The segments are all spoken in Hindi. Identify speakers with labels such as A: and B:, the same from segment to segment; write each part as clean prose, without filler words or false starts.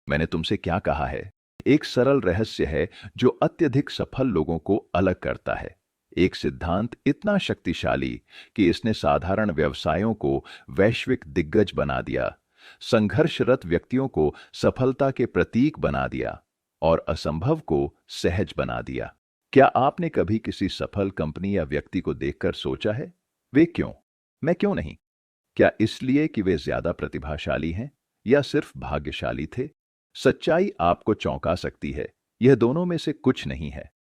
A: मैंने तुमसे क्या कहा है? एक सरल रहस्य है जो अत्यधिक सफल लोगों को अलग करता है। एक सिद्धांत इतना शक्तिशाली कि इसने साधारण व्यवसायों को वैश्विक दिग्गज बना दिया, संघर्षरत व्यक्तियों को सफलता के प्रतीक बना दिया और असंभव को सहज बना दिया। क्या आपने कभी किसी सफल कंपनी या व्यक्ति को देखकर सोचा है, वे क्यों? मैं क्यों नहीं? क्या इसलिए कि वे ज्यादा प्रतिभाशाली हैं या सिर्फ भाग्यशाली थे? सच्चाई आपको चौंका सकती है। यह दोनों में से कुछ नहीं है।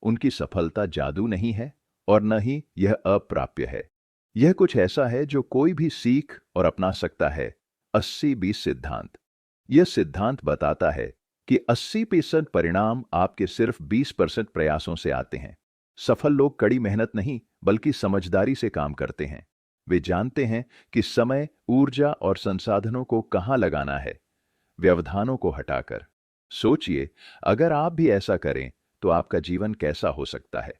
A: उनकी सफलता जादू नहीं है और न ही यह अप्राप्य है। यह कुछ ऐसा है जो कोई भी सीख और अपना सकता है। 80-20 सिद्धांत। यह सिद्धांत बताता है कि 80% परिणाम आपके सिर्फ 20% प्रयासों से आते हैं। सफल लोग कड़ी मेहनत नहीं बल्कि समझदारी से काम करते हैं। वे जानते हैं कि समय, ऊर्जा और संसाधनों को कहां लगाना है, व्यवधानों को हटाकर। सोचिए, अगर आप भी ऐसा करें तो आपका जीवन कैसा हो सकता है।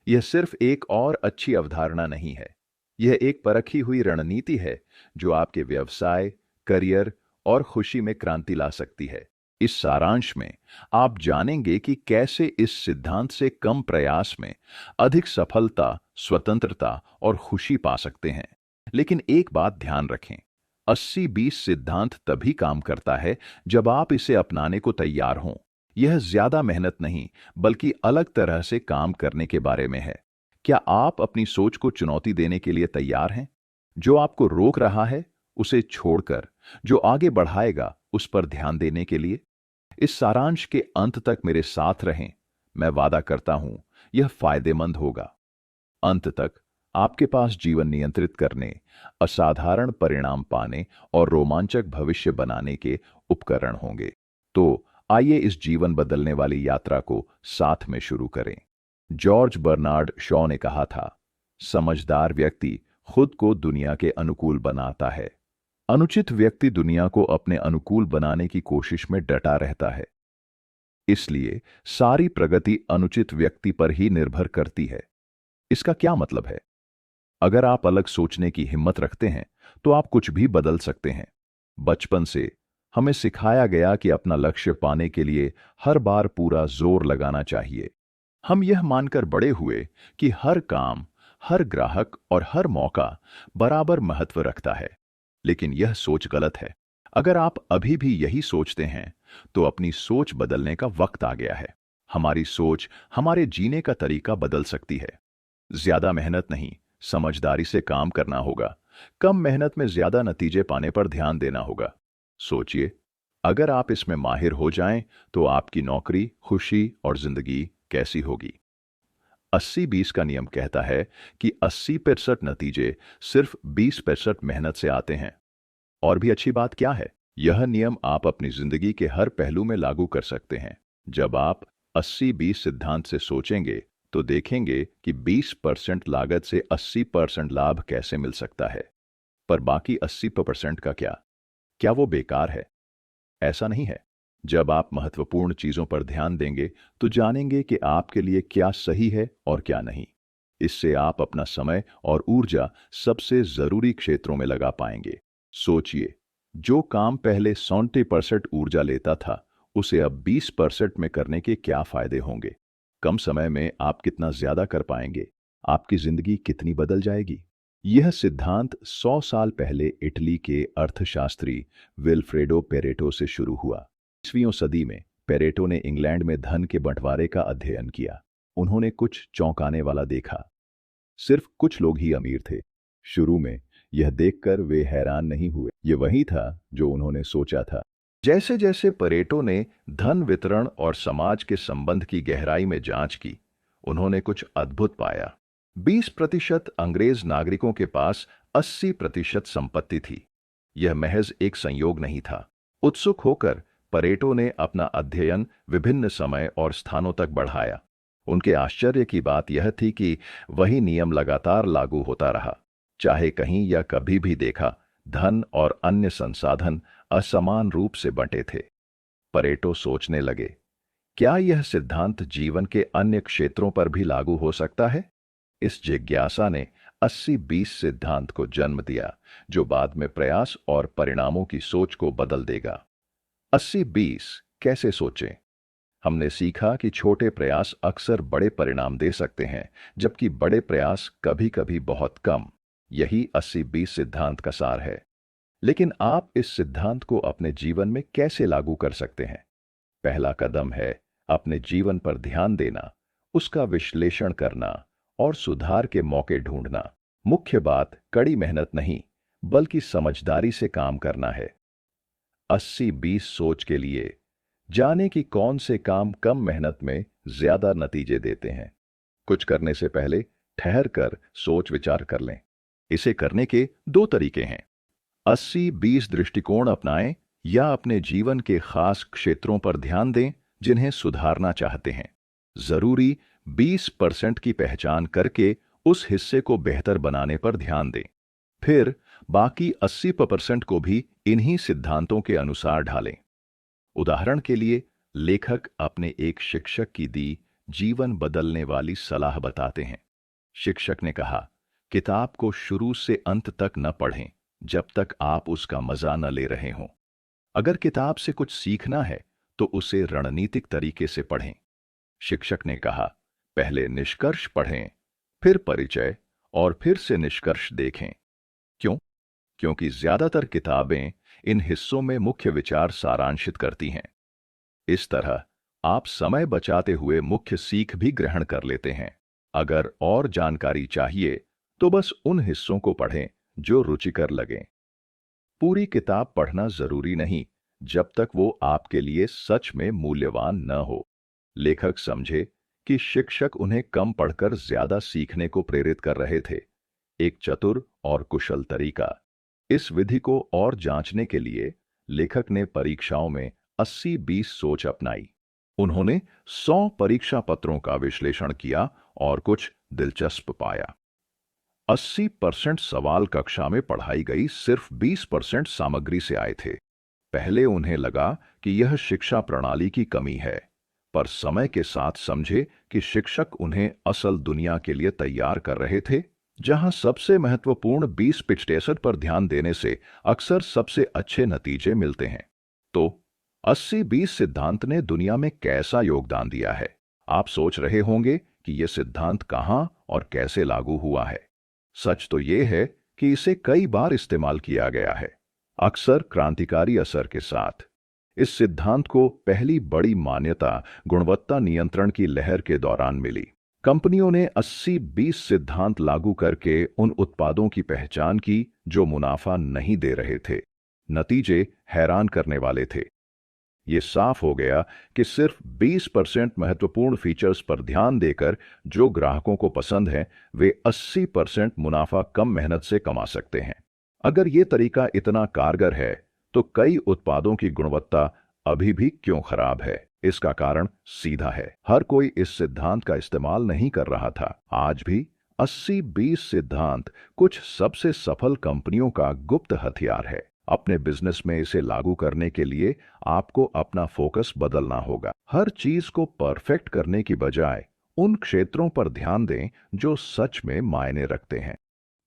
A: यह सिर्फ एक और अच्छी अवधारणा नहीं है, यह एक परखी हुई रणनीति है जो आपके व्यवसाय, करियर और खुशी में क्रांति ला सकती है। इस सारांश में आप जानेंगे कि कैसे इस सिद्धांत से कम प्रयास में अधिक सफलता, स्वतंत्रता और खुशी पा सकते हैं। लेकिन एक बात ध्यान रखें, 80-20 सिद्धांत तभी काम करता है जब आप इसे अपनाने को तैयार हों। यह ज्यादा मेहनत नहीं बल्कि अलग तरह से काम करने के बारे में है। क्या आप अपनी सोच को चुनौती देने के लिए तैयार हैं? जो आपको रोक रहा है उसे छोड़कर जो आगे बढ़ाएगा उस पर ध्यान देने के लिए। इस सारांश के अंत तक मेरे साथ रहें। मैं वादा करता हूं यह फायदेमंद होगा। अंत तक आपके पास जीवन नियंत्रित करने, असाधारण परिणाम पाने और रोमांचक भविष्य बनाने के उपकरण होंगे। तो आइए इस जीवन बदलने वाली यात्रा को साथ में शुरू करें। जॉर्ज बर्नार्ड शॉ ने कहा था, समझदार व्यक्ति खुद को दुनिया के अनुकूल बनाता है, अनुचित व्यक्ति दुनिया को अपने अनुकूल बनाने की कोशिश में डटा रहता है। इसलिए सारी प्रगति अनुचित व्यक्ति पर ही निर्भर करती है। इसका क्या मतलब है? अगर आप अलग सोचने की हिम्मत रखते हैं तो आप कुछ भी बदल सकते हैं। बचपन से हमें सिखाया गया कि अपना लक्ष्य पाने के लिए हर बार पूरा जोर लगाना चाहिए। हम यह मानकर बड़े हुए कि हर काम, हर ग्राहक और हर मौका बराबर महत्व रखता है। लेकिन यह सोच गलत है। अगर आप अभी भी यही सोचते हैं तो अपनी सोच बदलने का वक्त आ गया है। हमारी सोच हमारे जीने का तरीका बदल सकती है। ज्यादा मेहनत नहीं, समझदारी से काम करना होगा। कम मेहनत में ज्यादा नतीजे पाने पर ध्यान देना होगा। सोचिए, अगर आप इसमें माहिर हो जाएं तो आपकी नौकरी, खुशी और जिंदगी कैसी होगी। 80-20 का नियम कहता है कि 80% नतीजे सिर्फ 20% मेहनत से आते हैं। और भी अच्छी बात क्या है, यह नियम आप अपनी जिंदगी के हर पहलू में लागू कर सकते हैं। जब आप 80-20 सिद्धांत से सोचेंगे तो देखेंगे कि 20% लागत से 80% लाभ कैसे मिल सकता है। पर बाकी 80% का क्या? क्या वो बेकार है? ऐसा नहीं है। जब आप महत्वपूर्ण चीजों पर ध्यान देंगे तो जानेंगे कि आपके लिए क्या सही है और क्या नहीं। इससे आप अपना समय और ऊर्जा सबसे जरूरी क्षेत्रों में लगा पाएंगे। सोचिए, जो काम पहले 70% ऊर्जा लेता था उसे अब 20% में करने के क्या फायदे होंगे। कम समय में आप कितना ज्यादा कर पाएंगे, आपकी जिंदगी कितनी बदल जाएगी। यह सिद्धांत 100 साल पहले इटली के अर्थशास्त्री विल्फ्रेडो पेरेटो से शुरू हुआ। 20वीं सदी में पेरेटो ने इंग्लैंड में धन के बंटवारे का अध्ययन किया। उन्होंने कुछ चौंकाने वाला देखा। सिर्फ कुछ लोग ही अमीर थे। शुरू में यह देखकर वे हैरान नहीं हुए। यह वही था जो उन्होंने सोचा था। जैसे जैसे पेरेटो ने धन वितरण और समाज के संबंध की गहराई में जांच की, उन्होंने कुछ अद्भुत पाया। 20% अंग्रेज नागरिकों के पास 80% संपत्ति थी। यह महज एक संयोग नहीं था। उत्सुक होकर पेरेटो ने अपना अध्ययन विभिन्न समय और स्थानों तक बढ़ाया। उनके आश्चर्य की बात यह थी कि वही नियम लगातार लागू होता रहा। चाहे कहीं या कभी भी देखा, धन और अन्य संसाधन असमान रूप से बंटे थे। पेरेटो सोचने लगे, क्या यह सिद्धांत जीवन के अन्य क्षेत्रों पर भी लागू हो सकता है? इस जिज्ञासा ने 80-20 सिद्धांत को जन्म दिया, जो बाद में प्रयास और परिणामों की सोच को बदल देगा। 80-20 कैसे सोचें? हमने सीखा कि छोटे प्रयास अक्सर बड़े परिणाम दे सकते हैं, जबकि बड़े प्रयास कभी-कभी बहुत कम। यही 80-20 सिद्धांत का सार है। लेकिन आप इस सिद्धांत को अपने जीवन में कैसे लागू कर सकते हैं? पहला कदम है अपने जीवन पर ध्यान देना, उसका विश्लेषण करना और सुधार के मौके ढूंढना। मुख्य बात कड़ी मेहनत नहीं, बल्कि समझदारी से काम करना है। 80-20 सोच के लिए जाने कि कौन से काम कम मेहनत में ज्यादा नतीजे देते हैं। कुछ करने से पहले ठहर कर सोच विचार कर लें। इसे करने के दो तरीके हैं। 80-20 दृष्टिकोण अपनाएं या अपने जीवन के खास क्षेत्रों पर ध्यान दें जिन्हें सुधारना चाहते हैं। जरूरी 20% की पहचान करके उस हिस्से को बेहतर बनाने पर ध्यान दें। फिर बाकी 80% को भी इन्हीं सिद्धांतों के अनुसार ढालें। उदाहरण के लिए लेखक अपने एक शिक्षक की दी जीवन बदलने वाली सलाह बताते हैं। शिक्षक ने कहा, किताब को शुरू से अंत तक न पढ़ें जब तक आप उसका मजा न ले रहे हों। अगर किताब से कुछ सीखना है तो उसे रणनीतिक तरीके से पढ़ें। शिक्षक ने कहा, पहले निष्कर्ष पढ़ें, फिर परिचय और फिर से निष्कर्ष देखें। क्यों? क्योंकि ज्यादातर किताबें इन हिस्सों में मुख्य विचार सारांशित करती हैं। इस तरह आप समय बचाते हुए मुख्य सीख भी ग्रहण कर लेते हैं। अगर और जानकारी चाहिए तो बस उन हिस्सों को पढ़ें जो रुचिकर लगें। पूरी किताब पढ़ना जरूरी नहीं जब तक वो आपके लिए सच में मूल्यवान न हो। लेखक समझे कि शिक्षक उन्हें कम पढ़कर ज्यादा सीखने को प्रेरित कर रहे थे। एक चतुर और कुशल तरीका। इस विधि को और जांचने के लिए लेखक ने परीक्षाओं में 80-20 सोच अपनाई। उन्होंने 100 परीक्षा पत्रों का विश्लेषण किया और कुछ दिलचस्प पाया। 80% सवाल कक्षा में पढ़ाई गई सिर्फ 20% सामग्री से आए थे। पहले उन्हें लगा कि यह शिक्षा प्रणाली की कमी है, पर समय के साथ समझे कि शिक्षक उन्हें असल दुनिया के लिए तैयार कर रहे थे, जहां सबसे महत्वपूर्ण 20% पर ध्यान देने से अक्सर सबसे अच्छे नतीजे मिलते हैं। तो 80-20 सिद्धांत ने दुनिया में कैसा योगदान दिया है? आप सोच रहे होंगे कि यह सिद्धांत कहां और कैसे लागू हुआ है। सच तो यह है कि इसे कई बार इस्तेमाल किया गया है, अक्सर क्रांतिकारी असर के साथ। इस सिद्धांत को पहली बड़ी मान्यता गुणवत्ता नियंत्रण की लहर के दौरान मिली। कंपनियों ने 80-20 सिद्धांत लागू करके उन उत्पादों की पहचान की जो मुनाफा नहीं दे रहे थे। नतीजे हैरान करने वाले थे। ये साफ हो गया कि सिर्फ 20% महत्वपूर्ण फीचर्स पर ध्यान देकर जो ग्राहकों को पसंद है, वे 80% मुनाफा कम मेहनत से कमा सकते हैं। अगर ये तरीका इतना कारगर है, तो कई उत्पादों की गुणवत्ता अभी भी क्यों खराब है? इसका कारण सीधा है, हर कोई इस सिद्धांत का इस्तेमाल नहीं कर रहा था। आज भी 80-20 सिद्धांत कुछ सबसे सफल कंपनियों का गुप्त हथियार है। अपने बिजनेस में इसे लागू करने के लिए आपको अपना फोकस बदलना होगा। हर चीज को परफेक्ट करने की बजाय उन क्षेत्रों पर ध्यान दें जो सच में मायने रखते हैं।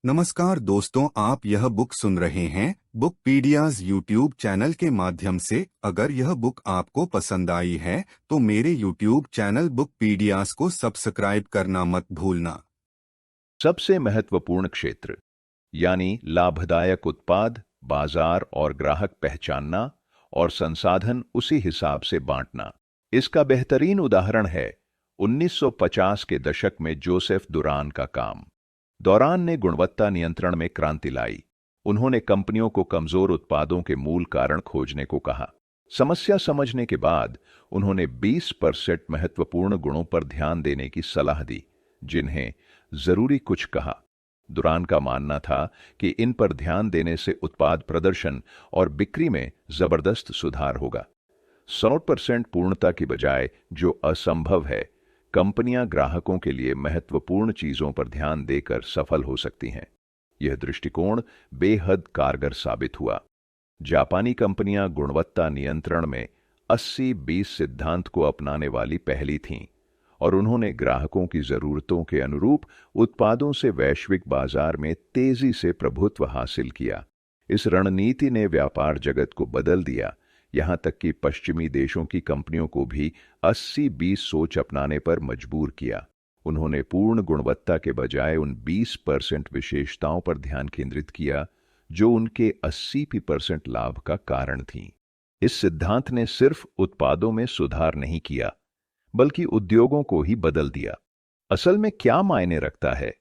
B: नमस्कार दोस्तों, आप यह बुक सुन रहे हैं बुकपीडियाज यूट्यूब चैनल के माध्यम से। अगर यह बुक आपको पसंद आई है तो मेरे यूट्यूब चैनल बुकपीडियाज को सब्सक्राइब करना मत भूलना।
A: सबसे महत्वपूर्ण क्षेत्र यानी लाभदायक उत्पाद, बाजार और ग्राहक पहचानना और संसाधन उसी हिसाब से बांटना। इसका बेहतरीन उदाहरण है 1950 के दशक में जोसेफ दुरान का काम। दुरान ने गुणवत्ता नियंत्रण में क्रांति लाई। उन्होंने कंपनियों को कमजोर उत्पादों के मूल कारण खोजने को कहा। समस्या समझने के बाद उन्होंने 20% महत्वपूर्ण गुणों पर ध्यान देने की सलाह दी, जिन्हें जरूरी कुछ कहा। दुरान का मानना था कि इन पर ध्यान देने से उत्पाद प्रदर्शन और बिक्री में जबरदस्त सुधार होगा। 100% पूर्णता की बजाय जो असंभव है, कंपनियां ग्राहकों के लिए महत्वपूर्ण चीजों पर ध्यान देकर सफल हो सकती हैं। यह दृष्टिकोण बेहद कारगर साबित हुआ। जापानी कंपनियां गुणवत्ता नियंत्रण में 80-20 सिद्धांत को अपनाने वाली पहली थीं और उन्होंने ग्राहकों की जरूरतों के अनुरूप उत्पादों से वैश्विक बाजार में तेजी से प्रभुत्व हासिल किया। इस रणनीति ने व्यापार जगत को बदल दिया, यहाँ तक कि पश्चिमी देशों की कंपनियों को भी 80-20 सोच अपनाने पर मजबूर किया। उन्होंने पूर्ण गुणवत्ता के बजाय उन 20% विशेषताओं पर ध्यान केंद्रित किया जो उनके 80% लाभ का कारण थीं। इस सिद्धांत ने सिर्फ उत्पादों में सुधार नहीं किया, बल्कि उद्योगों को ही बदल दिया। असल में क्या मायने रखता है,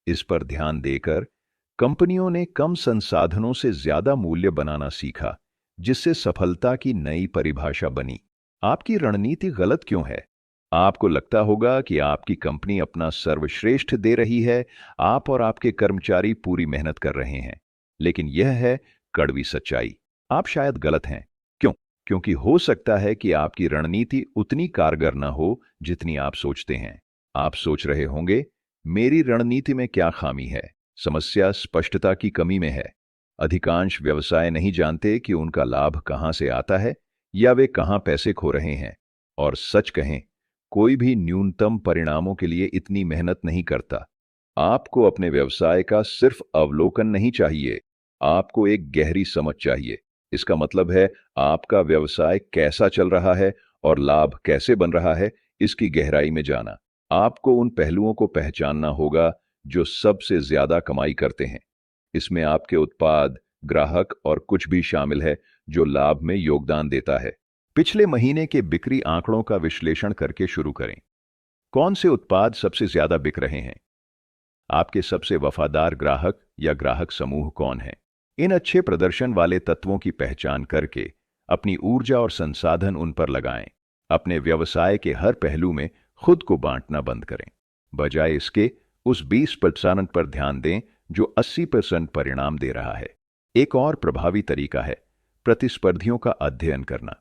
A: इस पर ध्यान देकर कंपनियों ने कम संसाधनों से ज्यादा मूल्य बनाना सीखा, जिससे सफलता की नई परिभाषा बनी। आपकी रणनीति गलत क्यों है? आपको लगता होगा कि आपकी कंपनी अपना सर्वश्रेष्ठ दे रही है, आप और आपके कर्मचारी पूरी मेहनत कर रहे हैं। लेकिन यह है कड़वी सच्चाई। आप शायद गलत हैं। क्यों? क्योंकि हो सकता है कि आपकी रणनीति उतनी कारगर न हो जितनी आप सोचते हैं। आप सोच रहे होंगे, मेरी रणनीति में क्या खामी है? समस्या स्पष्टता की कमी में है। अधिकांश व्यवसाय नहीं जानते कि उनका लाभ कहां से आता है या वे कहां पैसे खो रहे हैं। और सच कहें, कोई भी न्यूनतम परिणामों के लिए इतनी मेहनत नहीं करता। आपको अपने व्यवसाय का सिर्फ अवलोकन नहीं चाहिए, आपको एक गहरी समझ चाहिए। इसका मतलब है आपका व्यवसाय कैसा चल रहा है और लाभ कैसे बन रहा है, इसकी गहराई में जाना। आपको उन पहलुओं को पहचानना होगा जो सबसे ज्यादा कमाई करते हैं। इसमें आपके उत्पाद, ग्राहक और कुछ भी शामिल है जो लाभ में योगदान देता है। पिछले महीने के बिक्री आंकड़ों का विश्लेषण करके शुरू करें। कौन से उत्पाद सबसे ज्यादा बिक रहे हैं? आपके सबसे वफादार ग्राहक या ग्राहक समूह कौन है? इन अच्छे प्रदर्शन वाले तत्वों की पहचान करके अपनी ऊर्जा और संसाधन उन पर लगाएं। अपने व्यवसाय के हर पहलू में खुद को बांटना बंद करें। बजाय इसके उस 20% पर ध्यान दें जो 80% परिणाम दे रहा है। एक और प्रभावी तरीका है प्रतिस्पर्धियों का अध्ययन करना।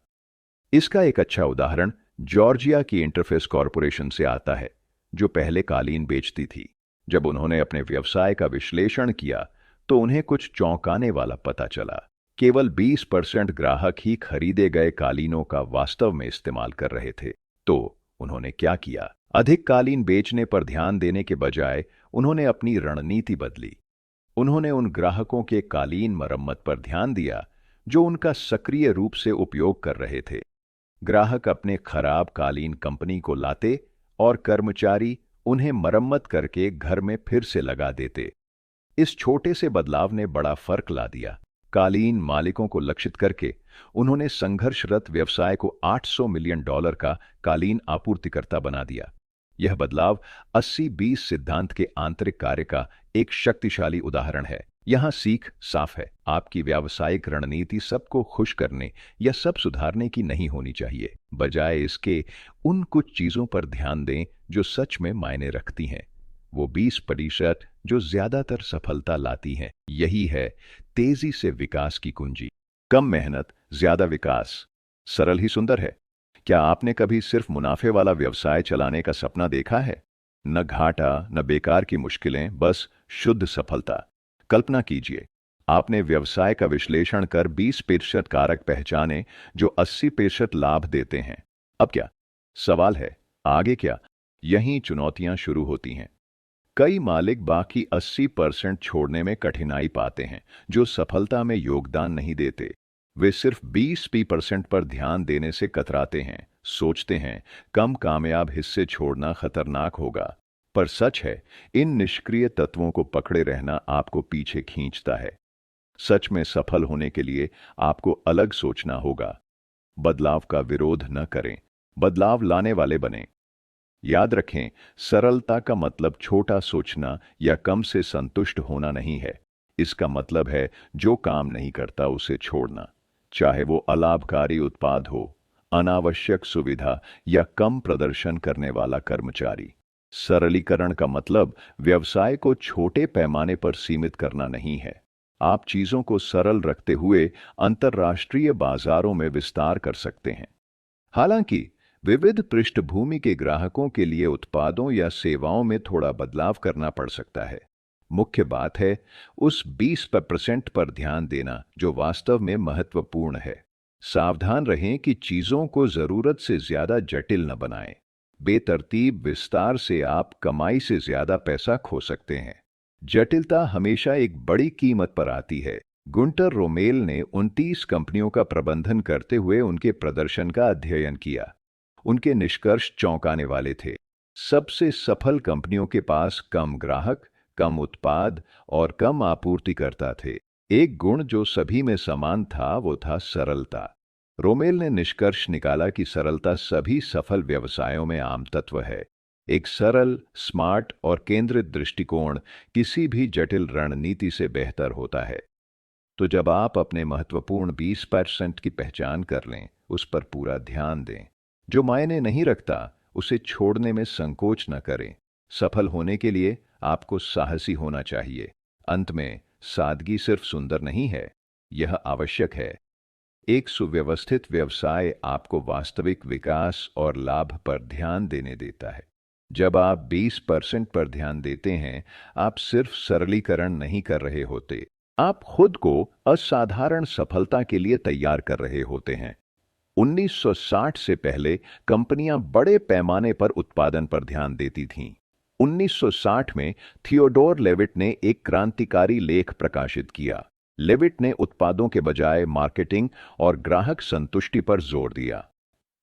A: इसका एक अच्छा उदाहरण जॉर्जिया की इंटरफेस कॉरपोरेशन से आता है, जो पहले कालीन बेचती थी। जब उन्होंने अपने व्यवसाय का विश्लेषण किया तो उन्हें कुछ चौंकाने वाला पता चला। केवल 20% ग्राहक ही खरीदे गए कालीनों का वास्तव में इस्तेमाल कर रहे थे। तो उन्होंने क्या किया? अधिक कालीन बेचने पर ध्यान देने के बजाय उन्होंने अपनी रणनीति बदली। उन्होंने उन ग्राहकों के कालीन मरम्मत पर ध्यान दिया जो उनका सक्रिय रूप से उपयोग कर रहे थे। ग्राहक अपने खराब कालीन कंपनी को लाते और कर्मचारी उन्हें मरम्मत करके घर में फिर से लगा देते। इस छोटे से बदलाव ने बड़ा फर्क ला दिया। कालीन मालिकों को लक्षित करके उन्होंने संघर्षरत व्यवसाय को $800 मिलियन का कालीन आपूर्तिकर्ता बना दिया। यह बदलाव 80-20 सिद्धांत के आंतरिक कार्य का एक शक्तिशाली उदाहरण है। यहां सीख साफ है, आपकी व्यावसायिक रणनीति सबको खुश करने या सब सुधारने की नहीं होनी चाहिए। बजाय इसके उन कुछ चीजों पर ध्यान दें जो सच में मायने रखती हैं। वो 20% जो ज्यादातर सफलता लाती हैं। यही है तेजी से विकास की कुंजी। कम मेहनत, ज्यादा विकास। सरल ही सुंदर है। क्या आपने कभी सिर्फ मुनाफे वाला व्यवसाय चलाने का सपना देखा है? न घाटा, न बेकार की मुश्किलें, बस शुद्ध सफलता। कल्पना कीजिए, आपने व्यवसाय का विश्लेषण कर 20% कारक पहचाने जो 80% लाभ देते हैं। अब क्या? सवाल है, आगे क्या? यहीं चुनौतियां शुरू होती हैं। कई मालिक बाकी 80% छोड़ने में कठिनाई पाते हैं, जो सफलता में योगदान नहीं देते। वे सिर्फ 20% पर ध्यान देने से कतराते हैं, सोचते हैं कम कामयाब हिस्से छोड़ना खतरनाक होगा। पर सच है, इन निष्क्रिय तत्वों को पकड़े रहना आपको पीछे खींचता है। सच में सफल होने के लिए आपको अलग सोचना होगा। बदलाव का विरोध न करें, बदलाव लाने वाले बने। याद रखें, सरलता का मतलब छोटा सोचना या कम से संतुष्ट होना नहीं है। इसका मतलब है जो काम नहीं करता उसे छोड़ना, चाहे वो अलाभकारी उत्पाद हो, अनावश्यक सुविधा या कम प्रदर्शन करने वाला कर्मचारी। सरलीकरण का मतलब व्यवसाय को छोटे पैमाने पर सीमित करना नहीं है। आप चीजों को सरल रखते हुए अंतर्राष्ट्रीय बाजारों में विस्तार कर सकते हैं। हालांकि विविध पृष्ठभूमि के ग्राहकों के लिए उत्पादों या सेवाओं में थोड़ा बदलाव करना पड़ सकता है। मुख्य बात है उस 20% पर ध्यान देना जो वास्तव में महत्वपूर्ण है। सावधान रहें कि चीजों को जरूरत से ज्यादा जटिल न बनाएं। बेतरतीब विस्तार से आप कमाई से ज्यादा पैसा खो सकते हैं। जटिलता हमेशा एक बड़ी कीमत पर आती है। गुंटर रोमेल ने 29 कंपनियों का प्रबंधन करते हुए उनके प्रदर्शन का अध्ययन किया। उनके निष्कर्ष चौंकाने वाले थे। सबसे सफल कंपनियों के पास कम ग्राहक, कम उत्पाद और कम आपूर्तिकर्ता थे। एक गुण जो सभी में समान था वो था सरलता। रोमेल ने निष्कर्ष निकाला कि सरलता सभी सफल व्यवसायों में आम तत्व है। एक सरल, स्मार्ट और केंद्रित दृष्टिकोण किसी भी जटिल रणनीति से बेहतर होता है। तो जब आप अपने महत्वपूर्ण 20% की पहचान कर लें, उस पर पूरा ध्यान दें। जो मायने नहीं रखता, उसे छोड़ने में संकोच न करें। सफल होने के लिए आपको साहसी होना चाहिए। अंत में, सादगी सिर्फ सुंदर नहीं है, यह आवश्यक है। एक सुव्यवस्थित व्यवसाय आपको वास्तविक विकास और लाभ पर ध्यान देने देता है। जब आप 20% पर ध्यान देते हैं, आप सिर्फ सरलीकरण नहीं कर रहे होते, आप खुद को असाधारण सफलता के लिए तैयार कर रहे होते हैं। 1960 से पहले कंपनियां बड़े पैमाने पर उत्पादन पर ध्यान देती थीं। 1960 में थियोडोर लेविट ने एक क्रांतिकारी लेख प्रकाशित किया। लेविट ने उत्पादों के बजाय मार्केटिंग और ग्राहक संतुष्टि पर जोर दिया।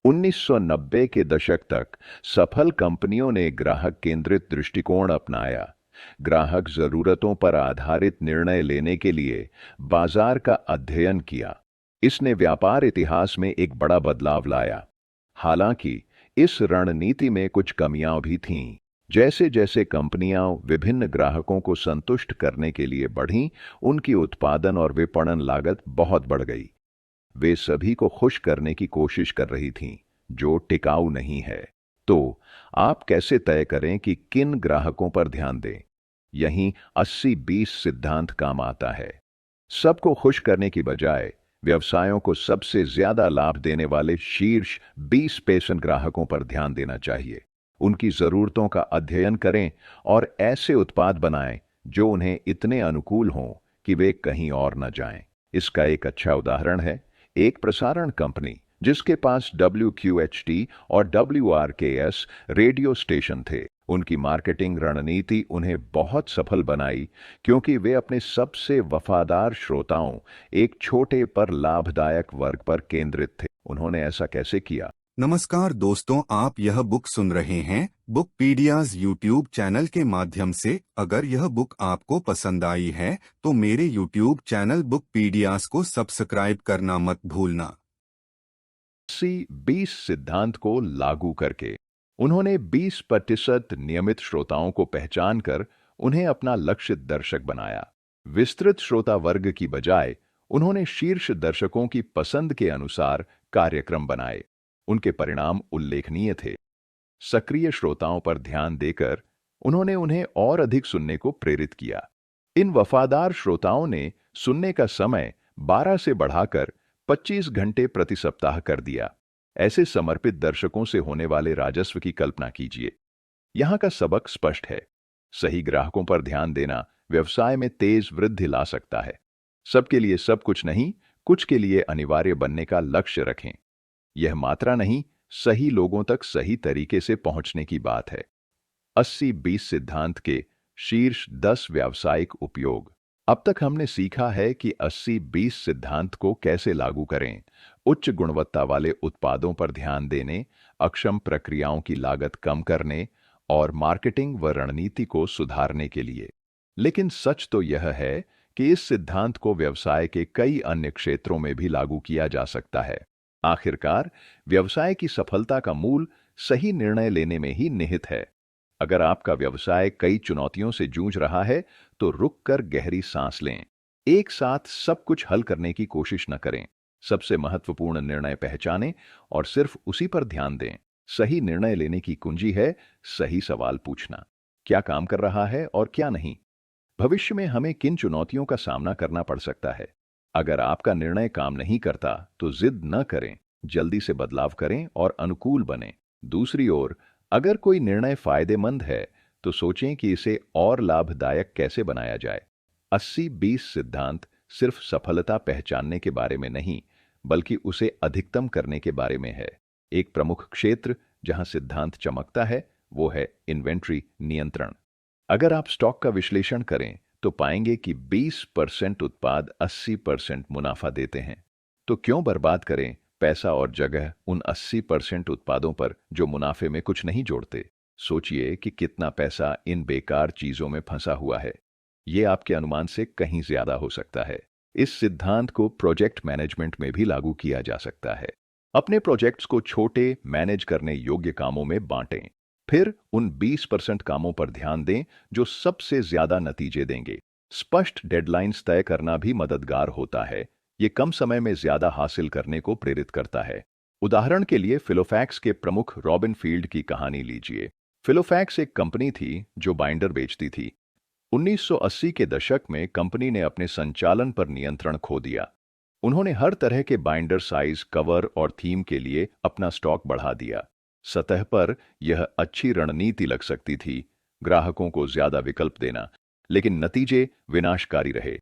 A: 1990 के दशक तक सफल कंपनियों ने ग्राहक केंद्रित दृष्टिकोण अपनाया। ग्राहक जरूरतों पर आधारित निर्णय लेने के लिए बाजार का अध्ययन किया। इसने व्यापार इतिहास में एक बड़ा बदलाव लाया। हालांकि इस रणनीति में कुछ कमियां भी थीं। जैसे जैसे कंपनियां विभिन्न ग्राहकों को संतुष्ट करने के लिए बढ़ीं, उनकी उत्पादन और विपणन लागत बहुत बढ़ गई। वे सभी को खुश करने की कोशिश कर रही थीं, जो टिकाऊ नहीं है। तो आप कैसे तय करें कि किन ग्राहकों पर ध्यान दें? यहीं 80-20 सिद्धांत काम आता है। सबको खुश करने की बजाय व्यवसायों को सबसे ज्यादा लाभ देने वाले शीर्ष 20% ग्राहकों पर ध्यान देना चाहिए। उनकी जरूरतों का अध्ययन करें और ऐसे उत्पाद बनाएं जो उन्हें इतने अनुकूल हों कि वे कहीं और न जाएं। इसका एक अच्छा उदाहरण है एक प्रसारण कंपनी जिसके पास WQHT और WRKS रेडियो स्टेशन थे। उनकी मार्केटिंग रणनीति उन्हें बहुत सफल बनाई क्योंकि वे अपने सबसे वफादार श्रोताओं, एक छोटे पर लाभदायक वर्ग पर केंद्रित थे। उन्होंने ऐसा कैसे किया?
B: नमस्कार दोस्तों, आप यह बुक सुन रहे हैं बुक पीडियाज यूट्यूब चैनल के माध्यम से। अगर यह बुक आपको पसंद आई है तो मेरे यूट्यूब चैनल बुक पीडियाज को सब्सक्राइब करना मत भूलना।
A: 80-20 सिद्धांत को लागू करके उन्होंने 20% नियमित श्रोताओं को पहचान कर उन्हें अपना लक्षित दर्शक बनाया। विस्तृत श्रोता वर्ग की बजाय उन्होंने शीर्ष दर्शकों की पसंद के अनुसार कार्यक्रम बनाए। उनके परिणाम उल्लेखनीय थे। सक्रिय श्रोताओं पर ध्यान देकर उन्होंने उन्हें और अधिक सुनने को प्रेरित किया। इन वफादार श्रोताओं ने सुनने का समय 12 से बढ़ाकर 25 घंटे प्रति सप्ताह कर दिया। ऐसे समर्पित दर्शकों से होने वाले राजस्व की कल्पना कीजिए। यहां का सबक स्पष्ट है। सही ग्राहकों पर ध्यान देना व्यवसाय में तेज वृद्धि ला सकता है। सबके लिए सब कुछ नहीं, कुछ के लिए अनिवार्य बनने का लक्ष्य रखें। यह मात्रा नहीं, सही लोगों तक सही तरीके से पहुंचने की बात है। 80-20 सिद्धांत के शीर्ष 10 व्यावसायिक उपयोग। अब तक हमने सीखा है कि 80-20 सिद्धांत को कैसे लागू करें। उच्च गुणवत्ता वाले उत्पादों पर ध्यान देने, अक्षम प्रक्रियाओं की लागत कम करने और मार्केटिंग व रणनीति को सुधारने के लिए। लेकिन सच तो यह है कि इस सिद्धांत को व्यवसाय के कई अन्य क्षेत्रों में भी लागू किया जा सकता है। आखिरकार, व्यवसाय की सफलता का मूल सही निर्णय लेने में ही निहित है। अगर आपका व्यवसाय कई चुनौतियों से जूझ रहा है, तो रुक कर गहरी सांस लें। एक साथ सब कुछ हल करने की कोशिश न करें। सबसे महत्वपूर्ण निर्णय पहचानें और सिर्फ उसी पर ध्यान दें। सही निर्णय लेने की कुंजी है सही सवाल पूछना। क्या काम कर रहा है और क्या नहीं? भविष्य में हमें किन चुनौतियों का सामना करना पड़ सकता है? अगर आपका निर्णय काम नहीं करता, तो जिद न करें, जल्दी से बदलाव करें और अनुकूल बनें। दूसरी ओर, अगर कोई निर्णय फायदेमंद है, तो सोचें कि इसे और लाभदायक कैसे बनाया जाए। 80-20 सिद्धांत सिर्फ सफलता पहचानने के बारे में नहीं, बल्कि उसे अधिकतम करने के बारे में है। एक प्रमुख क्षेत्र जहां सिद्धांत चमकता है, वो है इन्वेंट्री नियंत्रण। अगर आप स्टॉक का विश्लेषण करें, तो पाएंगे कि 20% उत्पाद 80% मुनाफा देते हैं। तो क्यों बर्बाद करें पैसा और जगह उन 80% उत्पादों पर जो मुनाफे में कुछ नहीं जोड़ते। सोचिए कि कितना पैसा इन बेकार चीजों में फंसा हुआ है। ये आपके अनुमान से कहीं ज्यादा हो सकता है। इस सिद्धांत को प्रोजेक्ट मैनेजमेंट में भी लागू किया जा सकता है। अपने प्रोजेक्ट्स को छोटे, मैनेज करने योग्य कामों में बांटें। फिर उन 20% कामों पर ध्यान दें जो सबसे ज्यादा नतीजे देंगे। स्पष्ट डेडलाइंस तय करना भी मददगार होता है। ये कम समय में ज्यादा हासिल करने को प्रेरित करता है। उदाहरण के लिए फिलोफैक्स के प्रमुख रॉबिन फील्ड की कहानी लीजिए। फिलोफैक्स एक कंपनी थी जो बाइंडर बेचती थी। 1980 के दशक में कंपनी ने अपने संचालन पर नियंत्रण खो दिया। उन्होंने हर तरह के बाइंडर साइज, कवर और थीम के लिए अपना स्टॉक बढ़ा दिया। सतह पर यह अच्छी रणनीति लग सकती थी, ग्राहकों को ज्यादा विकल्प देना, लेकिन नतीजे विनाशकारी रहे।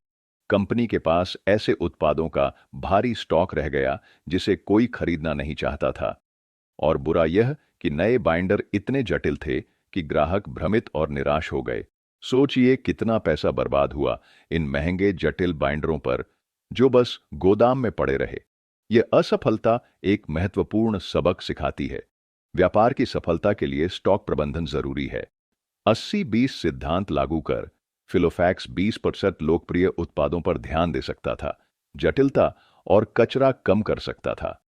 A: कंपनी के पास ऐसे उत्पादों का भारी स्टॉक रह गया जिसे कोई खरीदना नहीं चाहता था। और बुरा यह कि नए बाइंडर इतने जटिल थे कि ग्राहक भ्रमित और निराश हो गए। सोचिए कितना पैसा बर्बाद हुआ इन महंगे जटिल बाइंडरों पर जो बस गोदाम में पड़े रहे। यह असफलता एक महत्वपूर्ण सबक सिखाती है। व्यापार की सफलता के लिए स्टॉक प्रबंधन जरूरी है। 80-20 सिद्धांत लागू कर फिलोफैक्स 20% लोकप्रिय उत्पादों पर ध्यान दे सकता था, जटिलता और कचरा कम कर सकता था।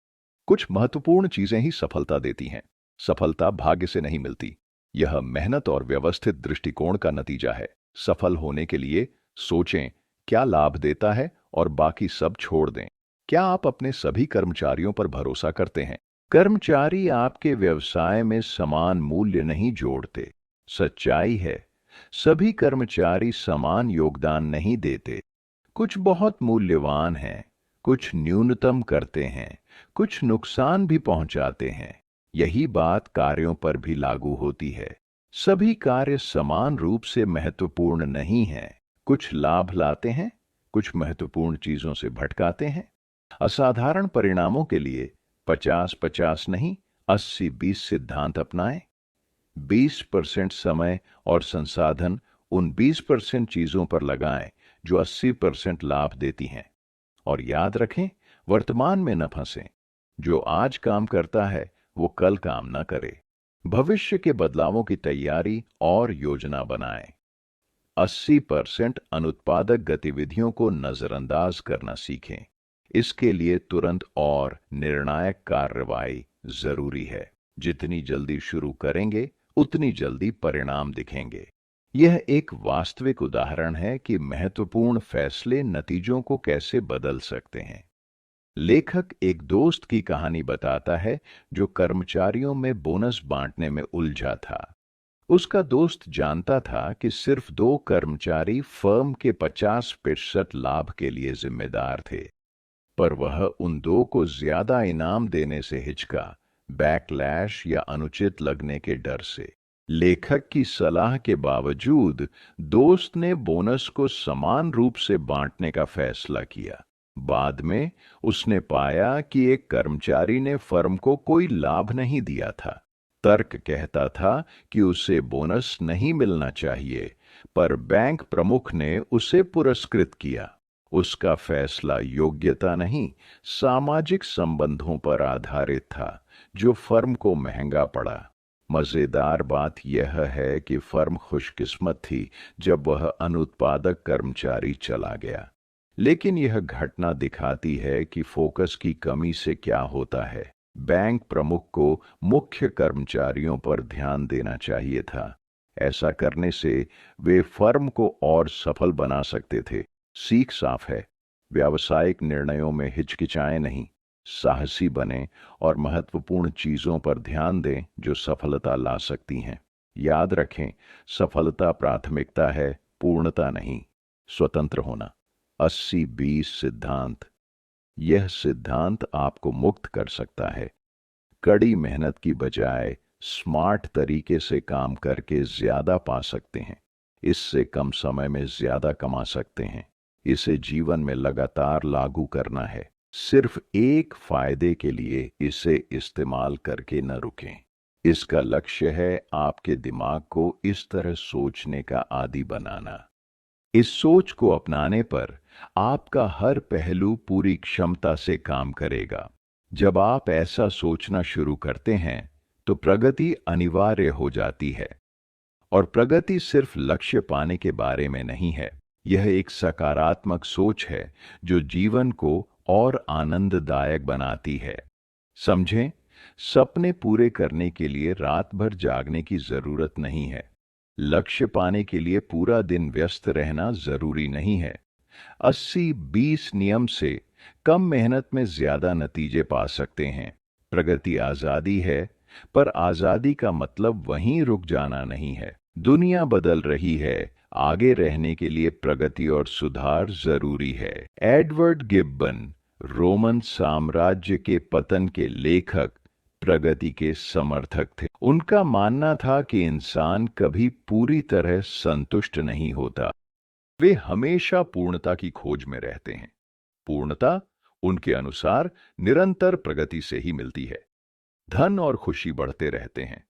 A: कुछ महत्वपूर्ण चीजें ही सफलता देती हैं। सफलता भाग्य से नहीं मिलती, यह मेहनत और व्यवस्थित दृष्टिकोण का नतीजा है। सफल होने के लिए सोचें क्या लाभ देता है और बाकी सब छोड़ दें। क्या आप अपने सभी कर्मचारियों पर भरोसा करते हैं? कर्मचारी आपके व्यवसाय में समान मूल्य नहीं जोड़ते। सच्चाई है, सभी कर्मचारी समान योगदान नहीं देते। कुछ बहुत मूल्यवान हैं, कुछ न्यूनतम करते हैं, कुछ नुकसान भी पहुंचाते हैं। यही बात कार्यों पर भी लागू होती है। सभी कार्य समान रूप से महत्वपूर्ण नहीं हैं। कुछ लाभ लाते हैं, कुछ महत्वपूर्ण चीजों से भटकाते हैं। असाधारण परिणामों के लिए 50-50 नहीं, 80-20 सिद्धांत अपनाएं। 20% समय और संसाधन उन 20% चीजों पर लगाएं जो 80% लाभ देती हैं। और याद रखें, वर्तमान में न फंसें। जो आज काम करता है वो कल काम न करे। भविष्य के बदलावों की तैयारी और योजना बनाएं। 80% अनुत्पादक गतिविधियों को नजरअंदाज करना सीखें। इसके लिए तुरंत और निर्णायक कार्रवाई जरूरी है। जितनी जल्दी शुरू करेंगे उतनी जल्दी परिणाम दिखेंगे। यह एक वास्तविक उदाहरण है कि महत्वपूर्ण फैसले नतीजों को कैसे बदल सकते हैं। लेखक एक दोस्त की कहानी बताता है जो कर्मचारियों में बोनस बांटने में उलझा था। उसका दोस्त जानता था कि सिर्फ 2 कर्मचारी फर्म के 50% लाभ के लिए जिम्मेदार थे, पर वह उन 2 को ज्यादा इनाम देने से हिचका, बैकलैश या अनुचित लगने के डर से। लेखक की सलाह के बावजूद दोस्त ने बोनस को समान रूप से बांटने का फैसला किया। बाद में उसने पाया कि एक कर्मचारी ने फर्म को कोई लाभ नहीं दिया था। तर्क कहता था कि उसे बोनस नहीं मिलना चाहिए, पर बैंक प्रमुख ने उसे पुरस्कृत किया। उसका फैसला योग्यता नहीं, सामाजिक संबंधों पर आधारित था, जो फर्म को महंगा पड़ा। मजेदार बात यह है कि फर्म खुशकिस्मत थी जब वह अनुत्पादक कर्मचारी चला गया। लेकिन यह घटना दिखाती है कि फोकस की कमी से क्या होता है। बैंक प्रमुख को मुख्य कर्मचारियों पर ध्यान देना चाहिए था। ऐसा करने से वे फर्म को और सफल बना सकते थे। सीख साफ है, व्यावसायिक निर्णयों में हिचकिचाएं नहीं, साहसी बने और महत्वपूर्ण चीजों पर ध्यान दें जो सफलता ला सकती हैं। याद रखें, सफलता प्राथमिकता है, पूर्णता नहीं। स्वतंत्र होना। 80-20 सिद्धांत। यह सिद्धांत आपको मुक्त कर सकता है। कड़ी मेहनत की बजाय स्मार्ट तरीके से काम करके ज्यादा पा सकते हैं। इससे कम समय में ज्यादा कमा सकते हैं। इसे जीवन में लगातार लागू करना है। सिर्फ एक फायदे के लिए इसे इस्तेमाल करके न रुकें। इसका लक्ष्य है आपके दिमाग को इस तरह सोचने का आदी बनाना। इस सोच को अपनाने पर आपका हर पहलू पूरी क्षमता से काम करेगा। जब आप ऐसा सोचना शुरू करते हैं तो प्रगति अनिवार्य हो जाती है। और प्रगति सिर्फ लक्ष्य पाने के बारे में नहीं है, यह एक सकारात्मक सोच है जो जीवन को और आनंददायक बनाती है। समझें, सपने पूरे करने के लिए रात भर जागने की जरूरत नहीं है। लक्ष्य पाने के लिए पूरा दिन व्यस्त रहना जरूरी नहीं है। 80-20 नियम से कम मेहनत में ज्यादा नतीजे पा सकते हैं। प्रगति आजादी है, पर आजादी का मतलब वहीं रुक जाना नहीं है। दुनिया बदल रही है, आगे रहने के लिए प्रगति और सुधार जरूरी है। एडवर्ड गिब्बन, रोमन साम्राज्य के पतन के लेखक, प्रगति के समर्थक थे। उनका मानना था कि इंसान कभी पूरी तरह संतुष्ट नहीं होता। वे हमेशा पूर्णता की खोज में रहते हैं। पूर्णता उनके अनुसार निरंतर प्रगति से ही मिलती है। धन और खुशी बढ़ते रहते हैं,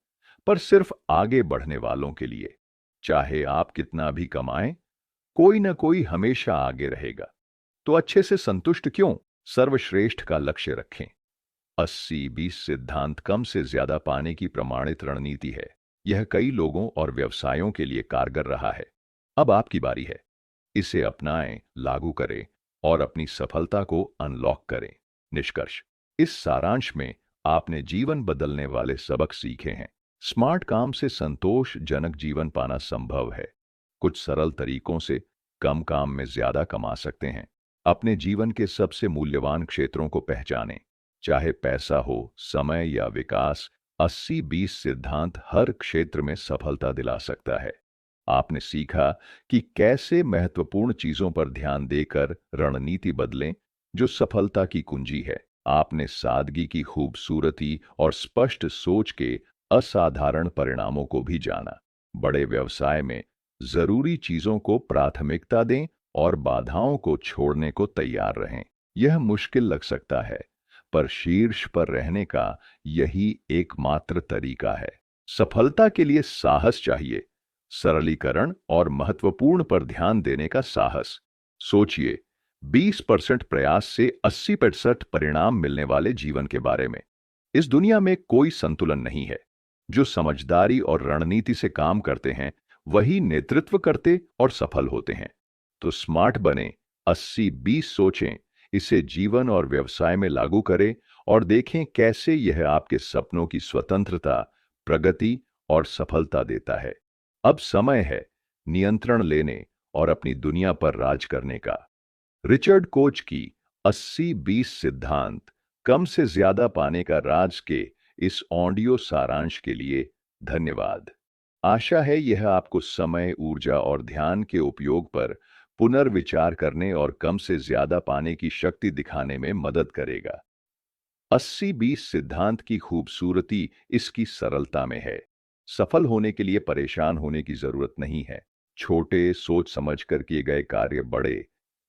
A: पर सिर्फ आगे बढ़ने वालों के लिए। चाहे आप कितना भी कमाएं, कोई ना कोई हमेशा आगे रहेगा। तो अच्छे से संतुष्ट क्यों? सर्वश्रेष्ठ का लक्ष्य रखें। 80-20 सिद्धांत कम से ज्यादा पाने की प्रमाणित रणनीति है। यह कई लोगों और व्यवसायों के लिए कारगर रहा है। अब आपकी बारी है। इसे अपनाएं, लागू करें और अपनी सफलता को अनलॉक करें। निष्कर्ष, इस सारांश में आपने जीवन बदलने वाले सबक सीखे हैं। स्मार्ट काम से संतोषजनक जीवन पाना संभव है। कुछ सरल तरीकों से कम काम में ज्यादा कमा सकते हैं। अपने जीवन के सबसे मूल्यवान क्षेत्रों को पहचानें, चाहे पैसा हो, समय या विकास। 80-20 सिद्धांत हर क्षेत्र में सफलता दिला सकता है। आपने सीखा कि कैसे महत्वपूर्ण चीजों पर ध्यान देकर रणनीति बदलें, जो सफलता की कुंजी है। आपने सादगी की खूबसूरती और स्पष्ट सोच के असाधारण परिणामों को भी जाना। बड़े व्यवसाय में जरूरी चीजों को प्राथमिकता दें और बाधाओं को छोड़ने को तैयार रहें। यह मुश्किल लग सकता है, पर शीर्ष पर रहने का यही एकमात्र तरीका है। सफलता के लिए साहस चाहिए, सरलीकरण और महत्वपूर्ण पर ध्यान देने का साहस। सोचिए, 20% प्रयास से 80% परिणाम मिलने वाले जीवन के बारे में। इस दुनिया में कोई संतुलन नहीं है। जो समझदारी और रणनीति से काम करते हैं, वही नेतृत्व करते और सफल होते हैं। तो स्मार्ट बने, 80-20 सोचें, इसे जीवन और व्यवसाय में लागू करें और देखें कैसे यह आपके सपनों की स्वतंत्रता, प्रगति और सफलता देता है। अब समय है नियंत्रण लेने और अपनी दुनिया पर राज करने का। रिचर्ड कोच की 80-20 सिद्धांत कम से ज्यादा पाने का राज के इस ऑडियो सारांश के लिए धन्यवाद। आशा है यह आपको समय, ऊर्जा और ध्यान के उपयोग पर पुनर्विचार करने और कम से ज्यादा पाने की शक्ति दिखाने में मदद करेगा। 80-20 सिद्धांत की खूबसूरती इसकी सरलता में है। सफल होने के लिए परेशान होने की जरूरत नहीं है। छोटे, सोच समझकर किए गए कार्य बड़े,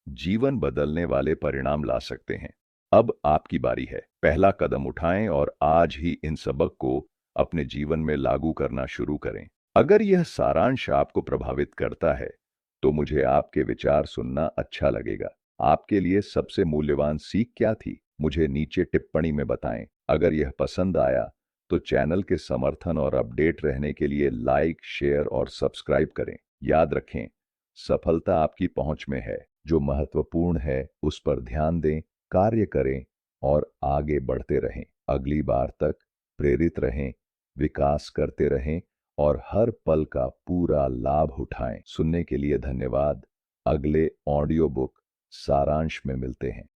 A: जीवन बदलने वाले परिणाम ला सकते हैं। अब आपकी बारी है। पहला कदम उठाएं और आज ही इन सबक को अपने जीवन में लागू करना शुरू करें। अगर यह सारांश आपको प्रभावित करता है, तो मुझे आपके विचार सुनना अच्छा लगेगा। आपके लिए सबसे मूल्यवान सीख क्या थी? मुझे नीचे टिप्पणी में बताएं। अगर यह पसंद आया तो चैनल के समर्थन और अपडेट रहने के लिए लाइक, शेयर और सब्सक्राइब करें। याद रखें, सफलता आपकी पहुंच में है। जो महत्वपूर्ण है उस पर ध्यान दें, कार्य करें और आगे बढ़ते रहें। अगली बार तक प्रेरित रहें, विकास करते रहें और हर पल का पूरा लाभ उठाएं। सुनने के लिए धन्यवाद। अगले ऑडियो बुक सारांश में मिलते हैं।